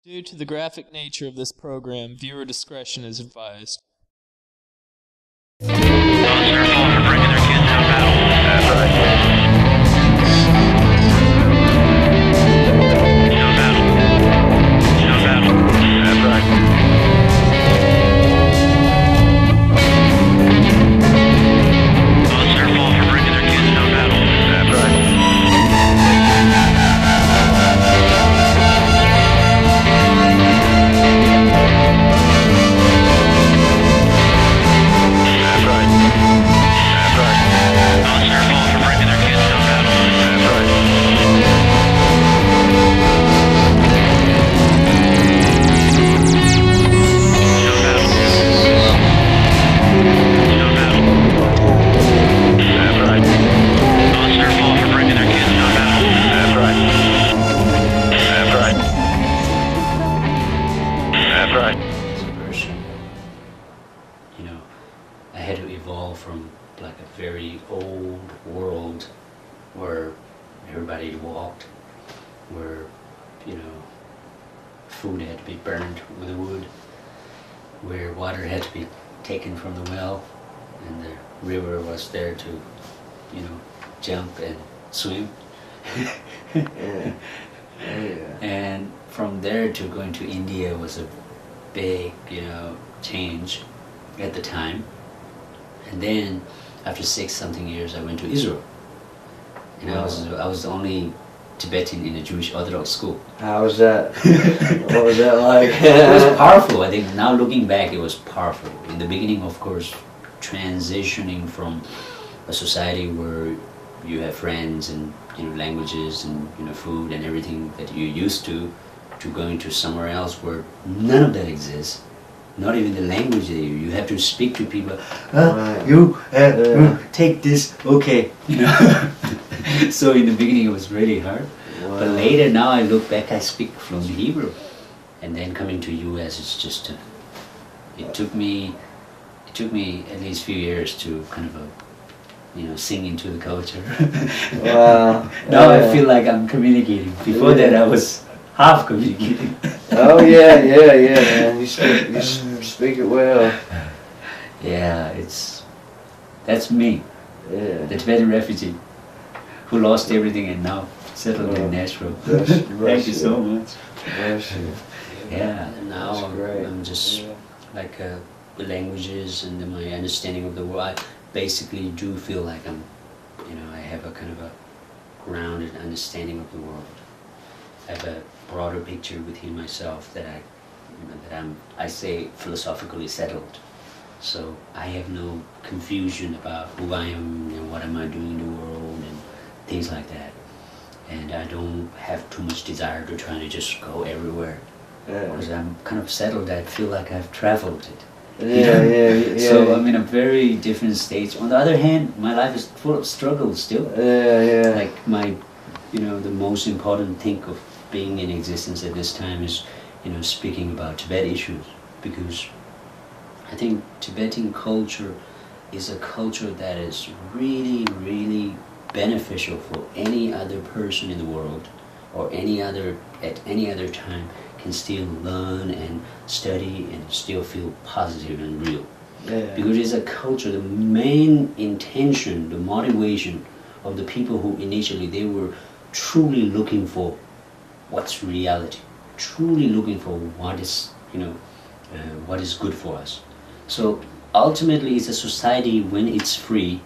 Due to the graphic nature of this program, viewer discretion is advised. Those are fault for bringing their kids out battle. That's right. No battle. No battle. That's right. Those are fault for bringing their kids no battle. That's right. That's right. That's right. Those are fault for bringing their kids no battle. That's right. No battle. No battle. That's right. Those are fault for bringing their kids no battle. That's right. That's right. That's right. As a person, I had to evolve from like a very old world where everybody walked, where, food had to be burned with wood, where water had to be taken from the well, and the river was there to, jump and swim. Yeah. And from there to going to India was a big, change at the time. And then after 6 something years, I went to Israel. And I was the only Tibetan in a Jewish Orthodox school. How was that? What was that like? It was powerful. I think now looking back, it was powerful. In the beginning, of course, transitioning from a society where you have friends and languages and food and everything that you're used to going to somewhere else where none of that exists. Not even the language that you have to speak to people. Right. Take this, okay. So in the beginning it was really hard. Wow. But later, now I look back, I speak fluent Hebrew. And then coming to US, it's just it took me at least a few years to kind of sing into the culture. Wow. Now I feel like I'm communicating. Before that I was half communicating. Oh yeah, man. You speak it well. Yeah, that's me, Yeah. the Tibetan refugee who lost everything and now settled in Nashville. Thank you so much. Bless you. Yeah, and now That's great. I'm just like the languages and then my understanding of the world. I basically do feel like I have a kind of a grounded understanding of the world. I have a broader picture within myself that I say philosophically settled. So I have no confusion about who I am and what am I doing in the world and things like that. And I don't have too much desire to try to just go everywhere. Because I'm kind of settled. I feel like I've traveled it. Yeah. So I'm in a very different stage. On the other hand, my life is full of struggles still. Yeah. Like the most important thing of being in existence at this time is, speaking about Tibet issues, because I think Tibetan culture is a culture that is really, really beneficial for any other person in the world, or at any other time can still learn and study and still feel positive and real. Yeah. Because it's a culture, the main intention, the motivation of the people who initially, they were truly looking for what's reality, truly looking for what is, what is good for us. So ultimately it's a society, when it's free,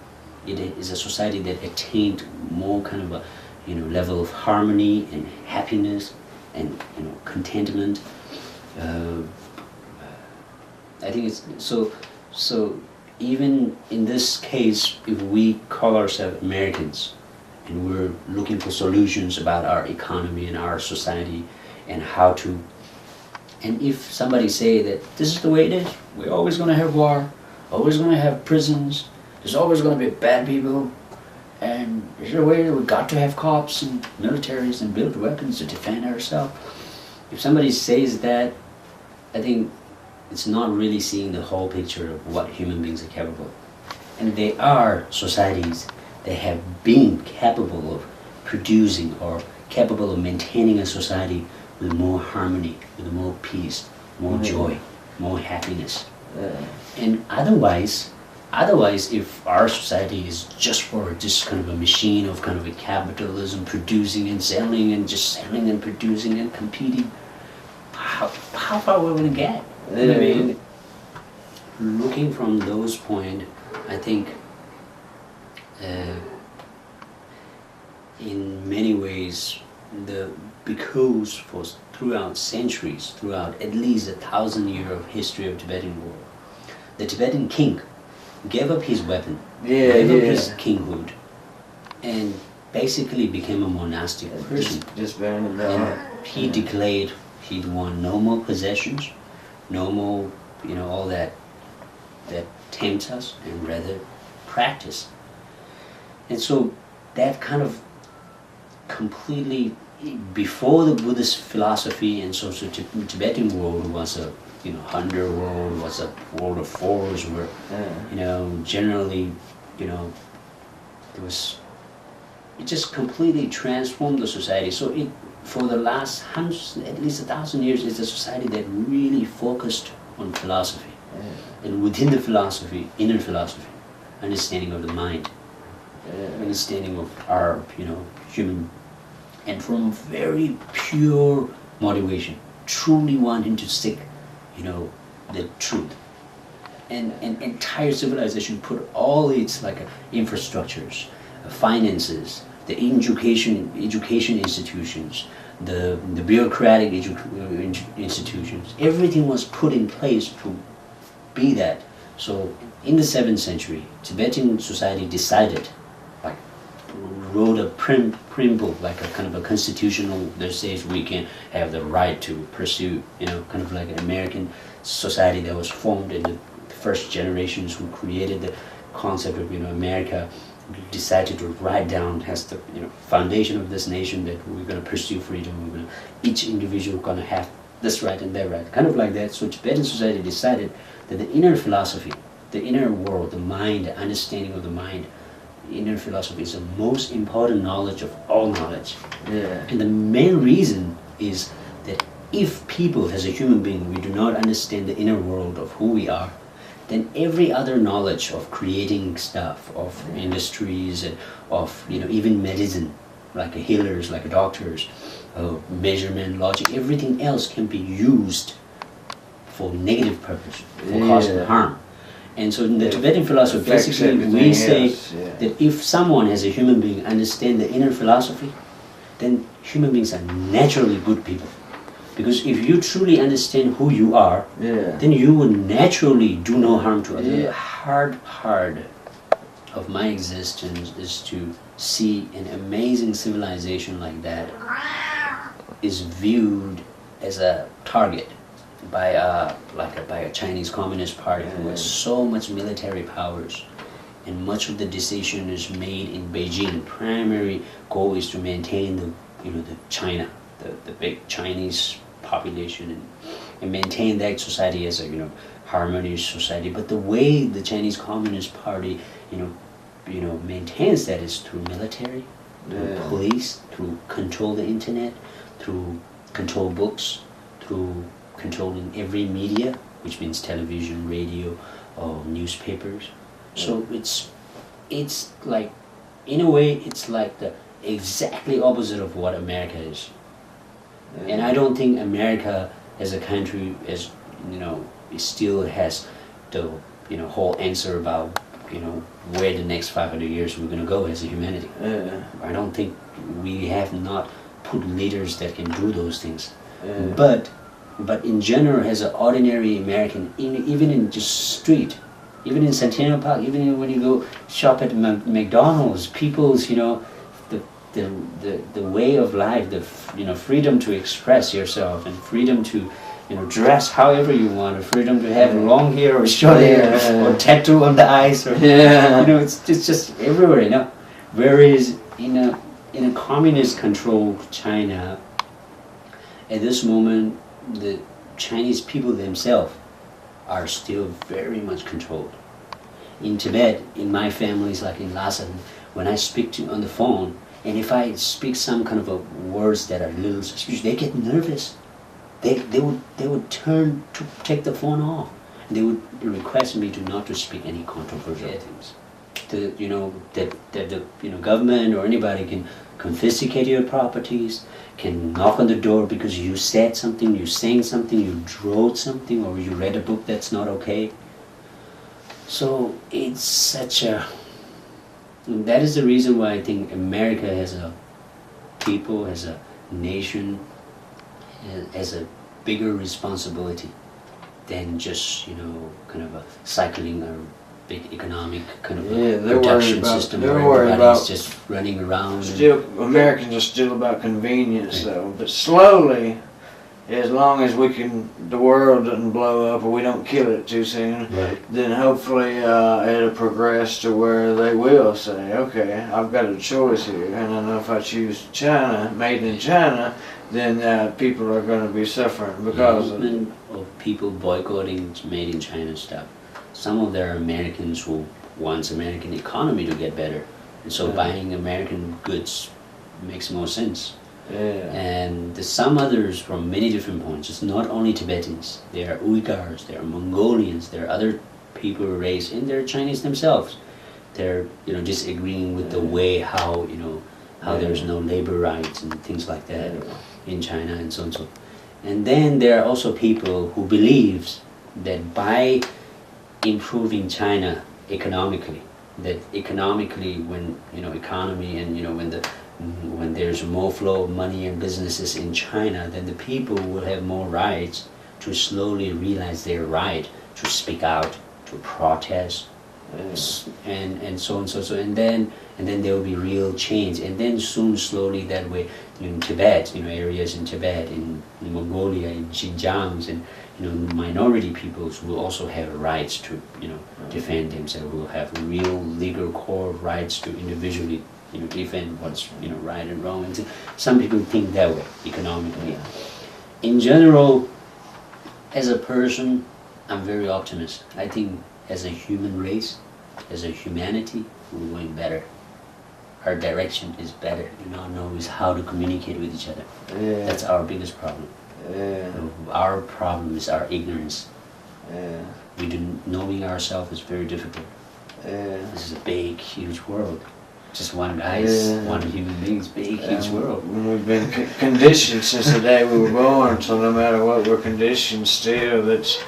it is a society that attained more kind of a level of harmony and happiness and contentment. I think it's so even in this case, if we call ourselves Americans and we're looking for solutions about our economy and our society and how to, and if somebody say that this is the way it is, we're always going to have war, always going to have prisons, there's always going to be bad people, and there's a way we got to have cops and militaries and build weapons to defend ourselves. If somebody says that, I think it's not really seeing the whole picture of what human beings are capable of. And there are societies that have been capable of producing or capable of maintaining a society with more harmony, with more peace, more joy, more happiness. And otherwise, if our society is just kind of a machine of kind of a capitalism, producing and selling and just selling and producing and competing, how far are we going to get? I mean, looking from those points, I think in many ways, because throughout centuries, throughout at least 1,000 years of history of Tibetan world, the Tibetan king gave up his weapon, gave up his kinghood, and basically became a monastic person. Just bearing in mind. And he declared he'd want no more possessions, no more, all that tempts us, and rather practice. And so that kind of completely, before the Buddhist philosophy and social Tibetan world was a hunter world, was a world of forest where generally it just completely transformed the society. So it, for the last at least 1,000 years, it's a society that really focused on philosophy, and within the philosophy, inner philosophy, understanding of the mind, understanding of our human, and from very pure motivation, truly wanting to seek the truth. And entire civilization put all its infrastructures, finances, the education institutions, the bureaucratic institutions, everything was put in place to be that. So in the 7th century, Tibetan society decided, wrote a preamble, like a kind of a constitutional that says we can have the right to pursue, kind of like an American society that was formed in the first generations who created the concept of America, decided to write down as the foundation of this nation that we're going to pursue freedom. Each individual going to have this right and that right, kind of like that. So Tibetan society decided that the inner philosophy, the inner world, the mind, the understanding of the mind, inner philosophy is the most important knowledge of all knowledge. And the main reason is that if people, as a human being, we do not understand the inner world of who we are, then every other knowledge of creating stuff, of industries, and of even medicine, like healers, like doctors, measurement, logic, everything else can be used for negative purpose, for causing harm. And so in the Tibetan philosophy, basically we say that if someone as a human being understands the inner philosophy, then human beings are naturally good people. Because if you truly understand who you are, then you will naturally do no harm to others. The hard part of my existence is to see an amazing civilization like that is viewed as a target by a Chinese Communist Party who has so much military powers, and much of the decision is made in Beijing. Primary goal is to maintain the China, the big Chinese population, and maintain that society as a harmonious society. But the way the Chinese Communist Party maintains that is through military, through police, through control the internet, through control books, through controlling every media, which means television, radio, or newspapers. So it's like, in a way, it's like the exactly opposite of what America is. And I don't think America as a country, as it still has the whole answer about where the next 500 years we're going to go as a humanity. I don't think we have not put leaders that can do those things. But in general, as an ordinary American, even in just street, even in Centennial Park, even when you go shop at McDonald's, people's the way of life, the freedom to express yourself, and freedom to dress however you want, or freedom to have long hair or short hair, or tattoo on the eyes, or it's just everywhere. Whereas in a communist controlled China, at this moment, the Chinese people themselves are still very much controlled. In Tibet, in my families, like in Lhasa, when I speak on the phone, And if I speak some kind of a words that are a little suspicious, they get nervous. They would turn to take the phone off. They would request me to not to speak any controversial things. That the government or anybody can confiscate your properties, can knock on the door because you said something, you sang something, you wrote something, or you read a book that's not okay. So it's such a... That is the reason why I think America as a people, as a nation, has a bigger responsibility than just, kind of a cycling or big economic kind of a production system where everybody's just running around. Americans are still about convenience, though. But slowly, as long as the world doesn't blow up or we don't kill it too soon, then hopefully it'll progress to where they will say, okay, I've got a choice here, and I know if I choose China, made in China, then people are going to be suffering because of people boycotting made in China stuff. Some of their Americans who wants American economy to get better, and so buying American goods makes more sense. And there's some others from many different points. It's not only Tibetans. There are Uyghurs, there are Mongolians, there are other people raised, and they're Chinese themselves. They're disagreeing with the way how there's no labor rights and things like that in China and so and so. And then there are also people who believes that by improving China economically, that economically when economy and when there's more flow of money and businesses in China, then the people will have more rights to slowly realize their right to speak out, to protest, and so on, so and then there will be real change, and then soon, slowly that way, in Tibet, areas in Tibet, in Mongolia, in Xinjiang, and minority peoples will also have rights to defend themselves. Will have real legal core rights to individually defend what's right and wrong. And some people think that way economically. In general, as a person, I'm very optimistic. I think as a human race, as a humanity, we're going better. Our direction is better. Know is how to communicate with each other. That's our biggest problem. Our problem is our ignorance. Knowing ourselves is very difficult. This is a big, huge world. Just one guy's, one human being's big, huge world. We've been conditioned since the day we were born, so no matter what, we're conditioned still. That's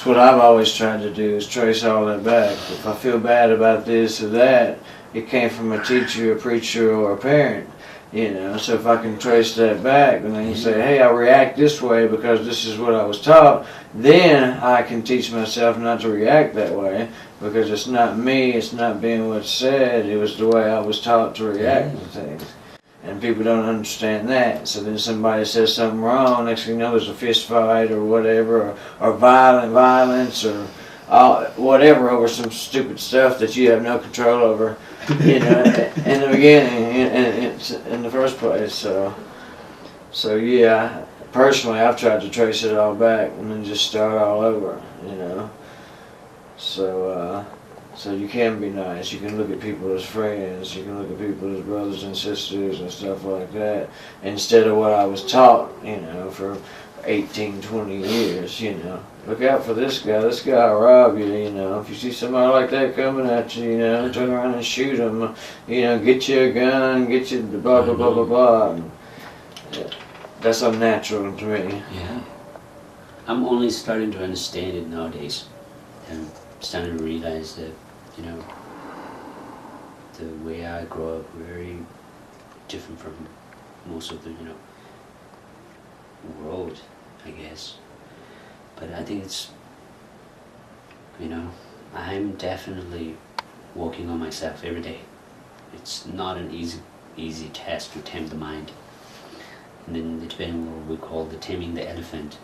what I've always tried to do, is trace all that back. If I feel bad about this or that, it came from a teacher, a preacher, or a parent. So if I can trace that back and then say, hey, I react this way because this is what I was taught, then I can teach myself not to react that way, because it's not me, it's not being what's said, it was the way I was taught to react to things. And people don't understand that, so then somebody says something wrong, next thing you know there's a fist fight or whatever, or violence or whatever over some stupid stuff that you have no control over. In the beginning, in the first place. So yeah, personally, I've tried to trace it all back and then just start all over. So you can be nice. You can look at people as friends. You can look at people as brothers and sisters and stuff like that, instead of what I was taught. For 18, 20 years. Look out for this guy. This guy will rob you. If you see somebody like that coming at you, turn around and shoot him. Get you a gun. Get you the blah blah blah blah blah. And, that's unnatural to me. Yeah, I'm only starting to understand it nowadays. I'm starting to realize that the way I grew up very different from most of the world, I guess. But I think it's, I'm definitely working on myself every day. It's not an easy task to tame the mind. And in the Tibetan world we call the taming the elephant.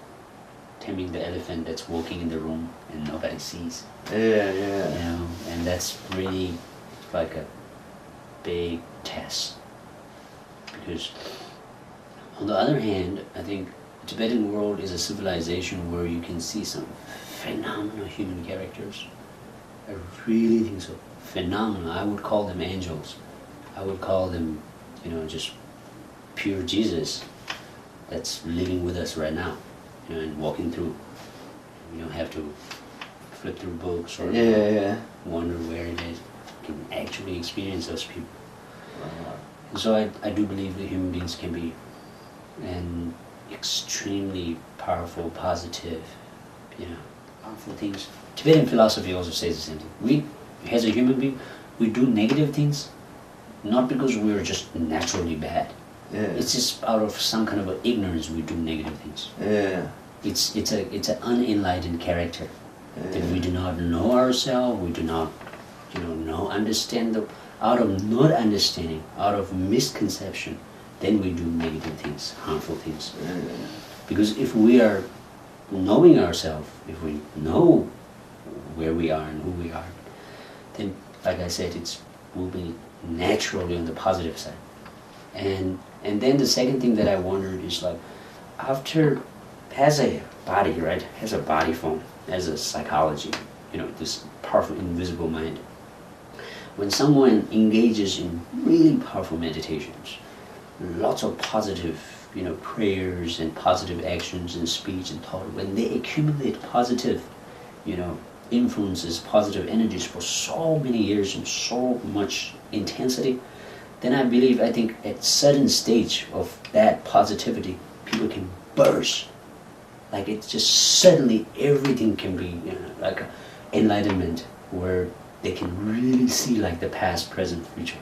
Taming the elephant that's walking in the room and nobody sees. And that's really like a big test. Because on the other hand, I think the Tibetan world is a civilization where you can see some phenomenal human characters. I really think so. Phenomenal. I would call them angels. I would call them, just pure Jesus that's living with us right now, and walking through. You don't have to flip through books or wonder where it is. You can actually experience those people. And so I do believe that human beings can be an extremely powerful, positive, harmful things. Tibetan philosophy also says the same thing. We, as a human being, we do negative things, not because we're just naturally bad. It's just out of some kind of ignorance we do negative things. It's an unenlightened character that we do not know ourselves. We do not, understand out of not understanding, out of misconception, then we do negative things, harmful things. Because if we are knowing ourselves, if we know where we are and who we are, then, like I said, we'll be naturally on the positive side. And then the second thing that I wondered is, like, after, has a body, right? Has a body form, has a psychology, this powerful invisible mind. When someone engages in really powerful meditations, lots of positive, prayers and positive actions and speech and thought, when they accumulate positive, influences, positive energies for so many years and so much intensity, then I think at certain stage of that positivity, people can burst. Like, it's just suddenly everything can be, like enlightenment, where they can really see like the past, present, future.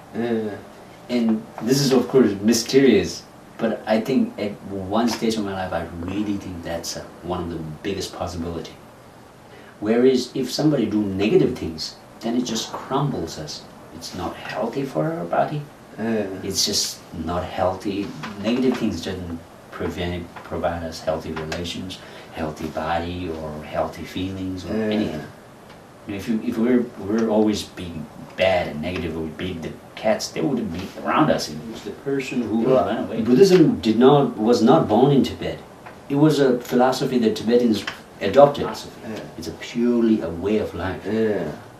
And this is of course mysterious, but I think at one stage of my life, I really think that's one of the biggest possibility. Whereas if somebody do negative things, then it just crumbles us. It's not healthy for our body. It's just not healthy. Negative things doesn't provide us healthy relations, healthy body, or healthy feelings, or anything. If we're always being bad and negative, or we beat the cats, they wouldn't be around us. It was the person who ran away. Buddhism was not born in Tibet. It was a philosophy that Tibetans adopted. It's purely a way of life.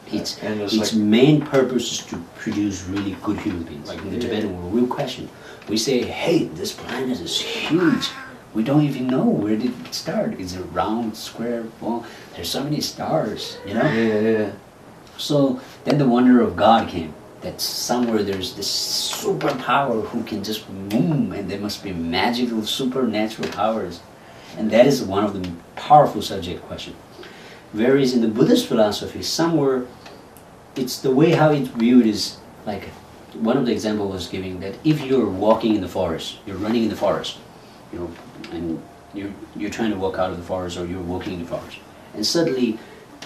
Its main purpose is to produce really good human beings. Like in the Tibetan world, we'll question. We say, hey, this planet is huge. We don't even know where did it start. Is it round, square, ball? There's so many stars, So then the wonder of God came. That somewhere there's this superpower who can just boom, and there must be magical, supernatural powers. And that is one of the powerful subject questions. Whereas in the Buddhist philosophy, somewhere, it's the way how it's viewed is like, one of the examples was giving that if you're walking in the forest, you're running in the forest, and you're trying to walk out of the forest, or you're walking in the forest, and suddenly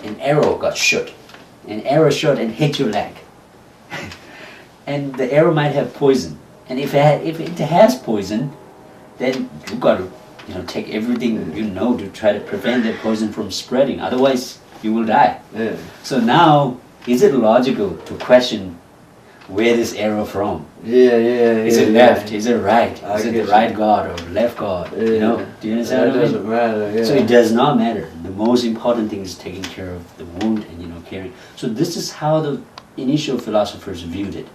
an arrow got shot. An arrow shot and hit your leg. And the arrow might have poison. And if it has poison, then you got to take everything to try to prevent that poison from spreading. Otherwise, you will die. So now, is it logical to question where this arrow from? Is it left? Is it right? Is it the right God or left God? Do you understand? It doesn't matter. So it does not matter. The most important thing is taking care of the wound and caring. So this is how the initial philosophers viewed it.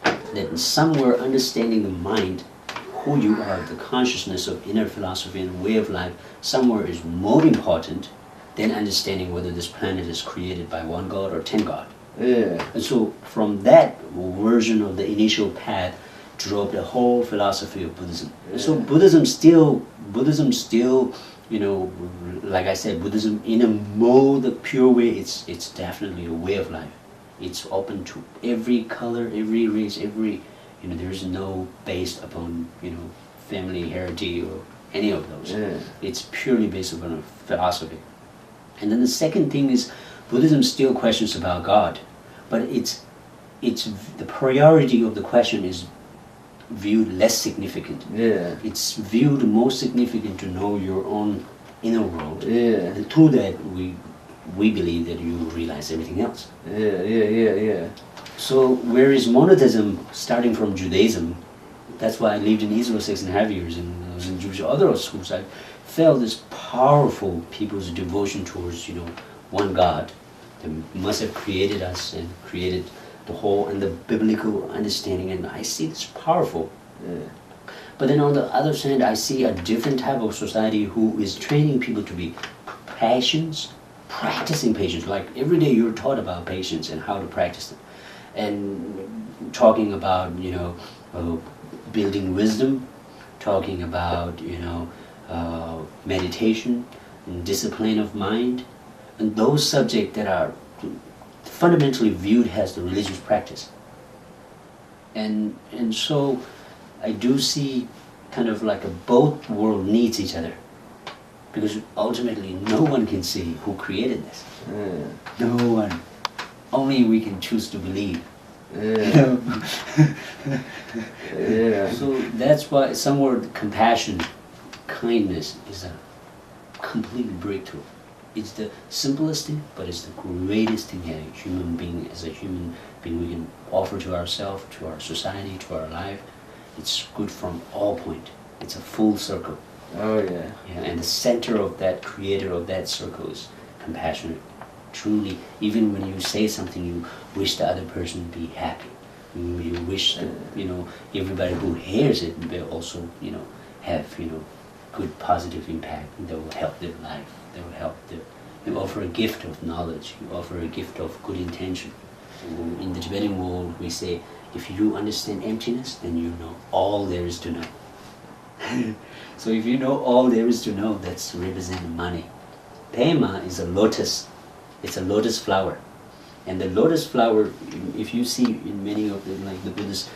That somewhere understanding the mind, who you are, the consciousness of inner philosophy and way of life, somewhere is more important than understanding whether this planet is created by one God or 10 gods. And so from that version of the initial path drove the whole philosophy of Buddhism. And so Buddhism still, like I said, Buddhism in a mode, the pure way, it's definitely a way of life. It's open to every color, every race, there is no based upon, family, heritage, or any of those. It's purely based upon a philosophy. And then the second thing is, Buddhism still questions about God, but it's the priority of the question is viewed less significant. It's viewed most significant to know your own inner world. And through that, we believe that you realize everything else. So whereas monotheism, starting from Judaism, that's why I lived in Israel 6.5 years, and I was in Jewish other schools, I felt this powerful people's devotion towards, one God that must have created us and created the whole, and the biblical understanding, and I see this powerful. But then on the other side, I see a different type of society who is training people to be practicing patience. Like every day you're taught about patience and how to practice them. And talking about, building wisdom, talking about, meditation and discipline of mind, and those subjects that are fundamentally viewed as the religious practice. And so I do see kind of like both world needs each other, because ultimately no one can see who created this. No one. Only we can choose to believe. So that's why somewhere compassion, kindness is a complete breakthrough. It's the simplest thing, but it's the greatest thing as a human being we can offer to ourselves, to our society, to our life. It's good from all points. It's a full circle. Oh yeah. Yeah, and the center of that, creator of that circle is compassionate. Truly, even when you say something, you wish the other person to be happy. You wish that, everybody who hears it will also, have, good positive impact. That will help their life. That will help them. You offer a gift of knowledge. You offer a gift of good intention. In the Tibetan world, we say, if you understand emptiness, then you know all there is to know. So if you know all there is to know, that's representing money. Pema is a lotus. It's a lotus flower. And the lotus flower, if you see in many of them, like the Buddhists,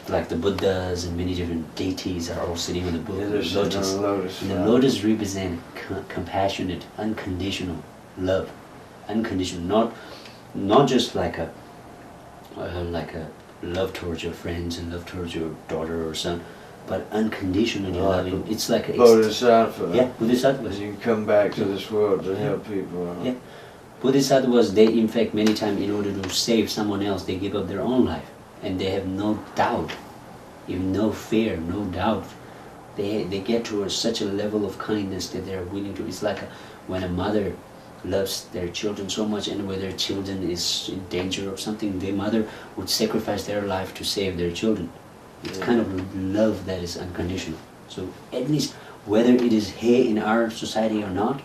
like the Buddhas and many different deities are all sitting on the lotus. And the lotus represents compassionate, unconditional love. Unconditional, not just like a love towards your friends and love towards your daughter or son, but unconditionally loving. It's like a Bodhisattva. Yeah, Bodhisattvas. You can come back to this world to help people. Yeah. Bodhisattvas, they in fact many times in order to save someone else, they give up their own life. And they have no doubt, even no fear, no doubt. They get to such a level of kindness that they're willing to. It's like when a mother loves their children so much, and when their children is in danger of something, their mother would sacrifice their life to save their children. It's kind of love that is unconditional. So at least whether it is here in our society or not,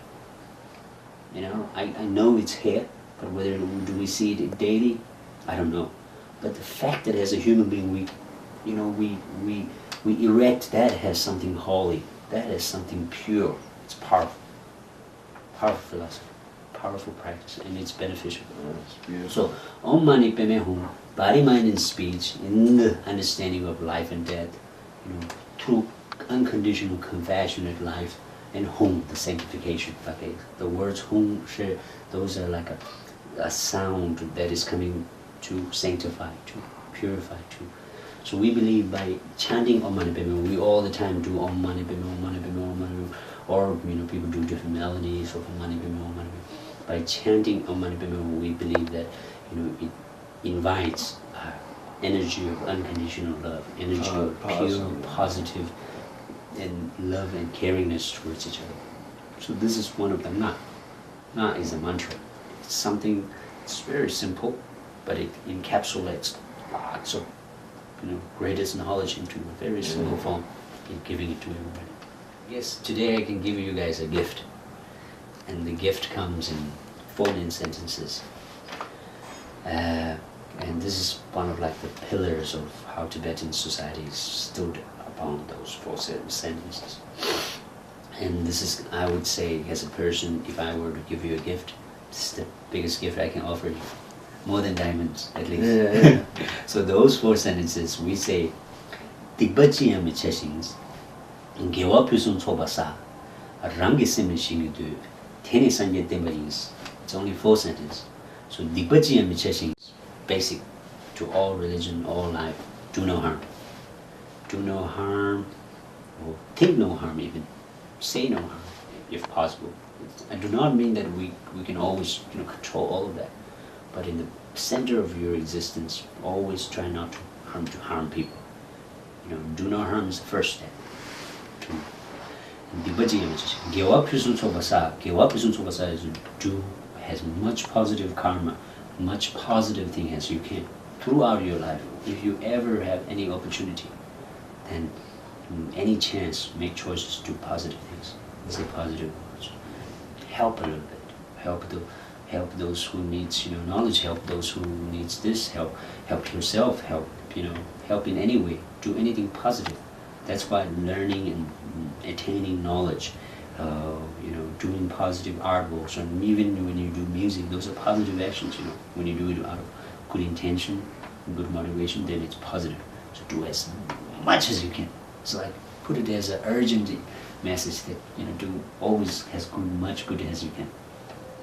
I know it's here, but whether do we see it daily, I don't know. But the fact that as a human being we erect that as something holy, that as something pure. It's powerful. Powerful philosophy, powerful practice, and it's beneficial. It's beautiful. So, Om Mani Padme Hum, body, mind, and speech, in the understanding of life and death, through unconditional, compassionate life, and Hum, the sanctification. Okay, the words Hum, She, those are like a sound that is coming to sanctify, to purify, to. So we believe by chanting Om Mani Padme Hum, we all the time do Om Mani Padme Hum, Om Mani Padme Hum, Om Mani Padme Hum. Or people do different melodies of Om Mani Padme Hum, Om Mani Padme Hum. By chanting Om Mani Padme Hum, we believe that it invites energy of unconditional love, energy of pure, positive, and love and caringness towards each other. So this is one of them. Na is a mantra. It's something. It's very simple, but it encapsulates lots of greatest knowledge into a very simple form, in giving it to everybody. Yes, today I can give you guys a gift, and the gift comes in 14 sentences. And this is one of like the pillars of how Tibetan society stood upon those 4 sentences. And this is, I would say, as a person, if I were to give you a gift, this is the biggest gift I can offer you. More than diamonds, at least. Yeah. So those 4 sentences, we say, Tigbachiyam Cheshings, Ngewa Pyusum Chobasa, Rangi Simishingi Du, Teni Sanje Tembarins. It's only 4 sentences. So Digbachiyam Cheshings, basic to all religion, all life, do no harm. Do no harm, or think no harm even. Say no harm, if possible. I do not mean that we can always control all of that. But in the center of your existence, always try not to harm people. Do no harm is the first step. Gewa Pyusum Chobasa is do has much positive karma, much positive thing as you can throughout your life. If you ever have any opportunity then any chance, make choices, do positive things, say positive words, help a little bit, help those who needs knowledge, help those who needs this, help yourself, help in any way, do anything positive. That's why learning and attaining knowledge, doing positive artworks, and even when you do music, those are positive actions. When you do it out of good intention, good motivation, then it's positive. So do as much as you can. It's like put it as an urgent message that do always as much good as you can.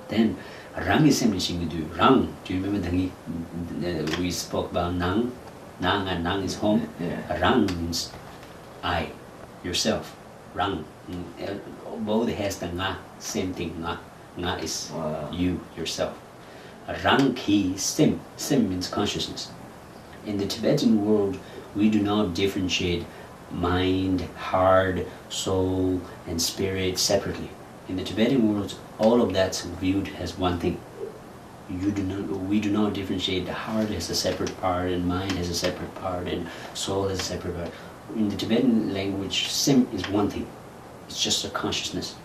Then rang is simply do rang. Do you remember we spoke about nang? Nang and nang is home. Yeah. Rang means I, yourself. Rang. Both has the nga, same thing. Nga is you, yourself. Rang ki sim. Sim means consciousness. In the Tibetan world, we do not differentiate mind, heart, soul, and spirit separately. In the Tibetan world, all of that's viewed as one thing. We do not differentiate the heart as a separate part, and mind as a separate part, and soul as a separate part. In the Tibetan language, sim is one thing. It's just a consciousness.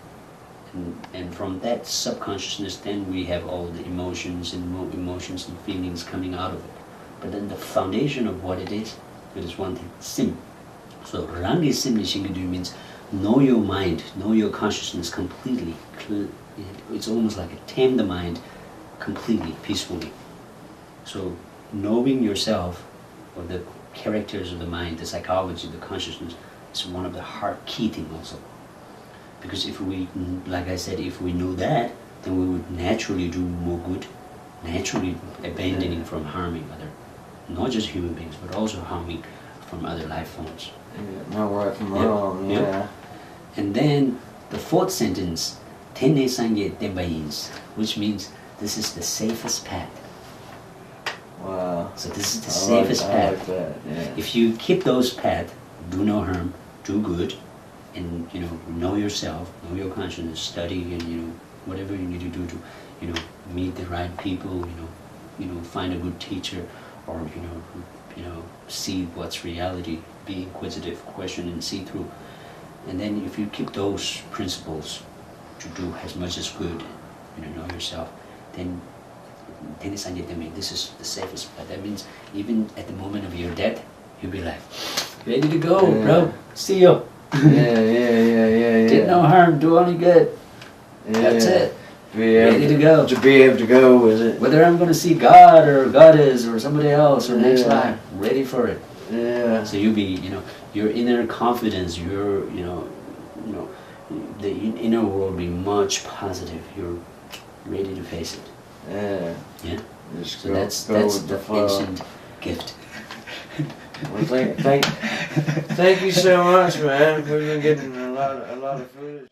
And from that subconsciousness, then we have all the emotions and feelings coming out of it. But then the foundation of what it is one thing, sim. So rangi simli shingadu means know your mind, know your consciousness completely. It's almost like tame the mind completely, peacefully. So knowing yourself, or the characters of the mind, the psychology, the consciousness, is one of the hard key things also. Because if we, like I said, if we know that, then we would naturally do more good, naturally abandoning from harming other, not just human beings, but also harming from other life forms. Yeah, no right from wrong, yeah. And then the fourth sentence, Tene Sangye Tebayins, which means this is the safest path. Wow. So this is the safest path. I like that, yeah. If you keep those paths, do no harm, do good, and know yourself, know your consciousness, study, and whatever you need to do to meet the right people, find a good teacher, or see what's reality, be inquisitive, question and see through. And then if you keep those principles to do as much as good, know yourself, then this is the safest path. That means even at the moment of your death, you'll be like, ready to go, bro. See you. Yeah. Did no harm, do only good. That's it. Ready to go. To be able to go, is it? Whether I'm going to see God or Goddess or somebody else or next life, ready for it. Yeah. So you'll be, your inner confidence, your, the inner world will be much positive. You're ready to face it. Yeah. Yeah. Just So that's with the flow. ancient gift. Well, thank you so much, man. We've been getting a lot of footage.